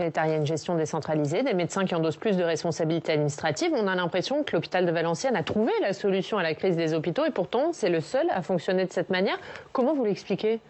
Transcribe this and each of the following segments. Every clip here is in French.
sanitaire, il y a une gestion décentralisée, des médecins qui endossent plus de responsabilités administratives. On a l'impression que l'hôpital de Valenciennes a trouvé la solution à la crise des hôpitaux et pourtant c'est le seul à fonctionner de cette manière. Comment vous l'expliquez ?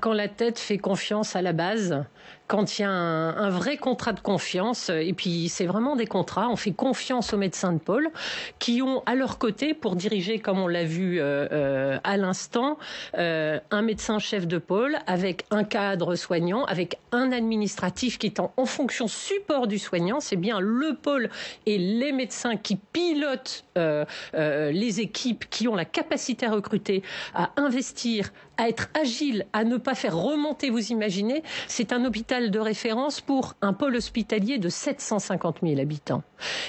Quand la tête fait confiance à la base, quand il y a un vrai contrat de confiance, et puis c'est vraiment des contrats, on fait confiance aux médecins de pôle qui ont à leur côté, pour diriger, comme on l'a vu à l'instant, un médecin chef de pôle avec un cadre soignant, avec un administratif qui est en fonction support du soignant. C'est bien le pôle et les médecins qui pilotent les équipes, qui ont la capacité à recruter, à investir, à être agile, à ne pas faire remonter, vous imaginez, c'est un hôpital de référence pour un pôle hospitalier de 750 000 habitants.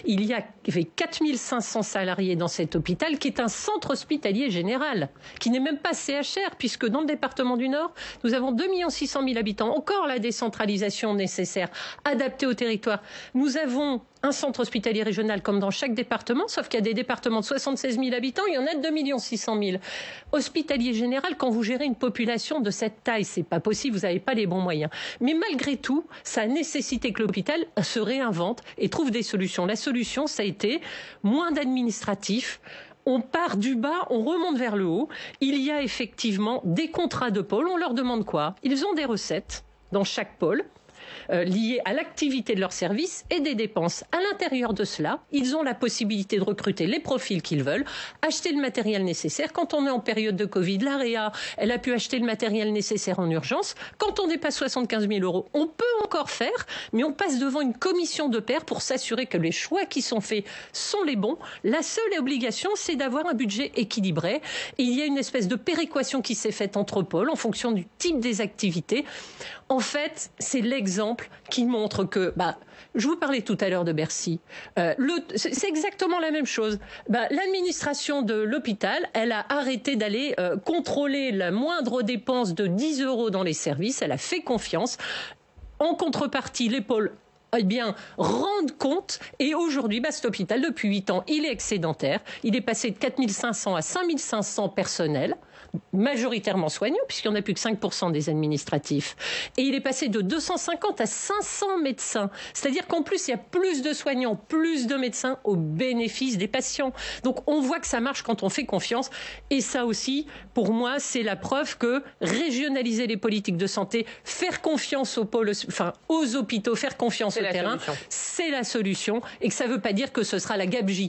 Il y avait 4 500 salariés dans cet hôpital qui est un centre hospitalier général, qui n'est même pas CHR, puisque dans le département du Nord, nous avons 2 600 000 habitants. Encore la décentralisation nécessaire, adaptée au territoire. Nous avons un centre hospitalier régional comme dans chaque département, sauf qu'il y a des départements de 76 000 habitants, il y en a de 2 600 000. Hospitalier général, quand vous gérez une population de cette taille, c'est pas possible, vous n'avez pas les bons moyens. Mais malgré tout, ça a nécessité que l'hôpital se réinvente et trouve des solutions. La solution, ça a été moins d'administratifs. On part du bas, on remonte vers le haut. Il y a effectivement des contrats de pôle. On leur demande quoi ? Ils ont des recettes dans chaque pôle, liées à l'activité de leur service et des dépenses. À l'intérieur de cela, ils ont la possibilité de recruter les profils qu'ils veulent, acheter le matériel nécessaire. Quand on est en période de Covid, l'AREA, elle a pu acheter le matériel nécessaire en urgence. Quand on dépasse 75 000 €, on peut encore faire, mais on passe devant une commission de pairs pour s'assurer que les choix qui sont faits sont les bons. La seule obligation, c'est d'avoir un budget équilibré. Et il y a une espèce de péréquation qui s'est faite entre pôles en fonction du type des activités. En fait, c'est l'exemple qui montre que, je vous parlais tout à l'heure de Bercy. C'est exactement la même chose. L'administration de l'hôpital, elle a arrêté d'aller contrôler la moindre dépense de 10 € dans les services. Elle a fait confiance. En contrepartie, les pôles rendent compte. Et aujourd'hui, cet hôpital, depuis 8 ans, il est excédentaire. Il est passé de 4 500 à 5 500 personnels, majoritairement soignants, puisqu'il n'y en a plus que 5% des administratifs. Et il est passé de 250 à 500 médecins. C'est-à-dire qu'en plus, il y a plus de soignants, plus de médecins au bénéfice des patients. Donc, on voit que ça marche quand on fait confiance. Et ça aussi, pour moi, c'est la preuve que régionaliser les politiques de santé, faire confiance aux hôpitaux, faire confiance au terrain, c'est la solution. Et que ça ne veut pas dire que ce sera la gabegie.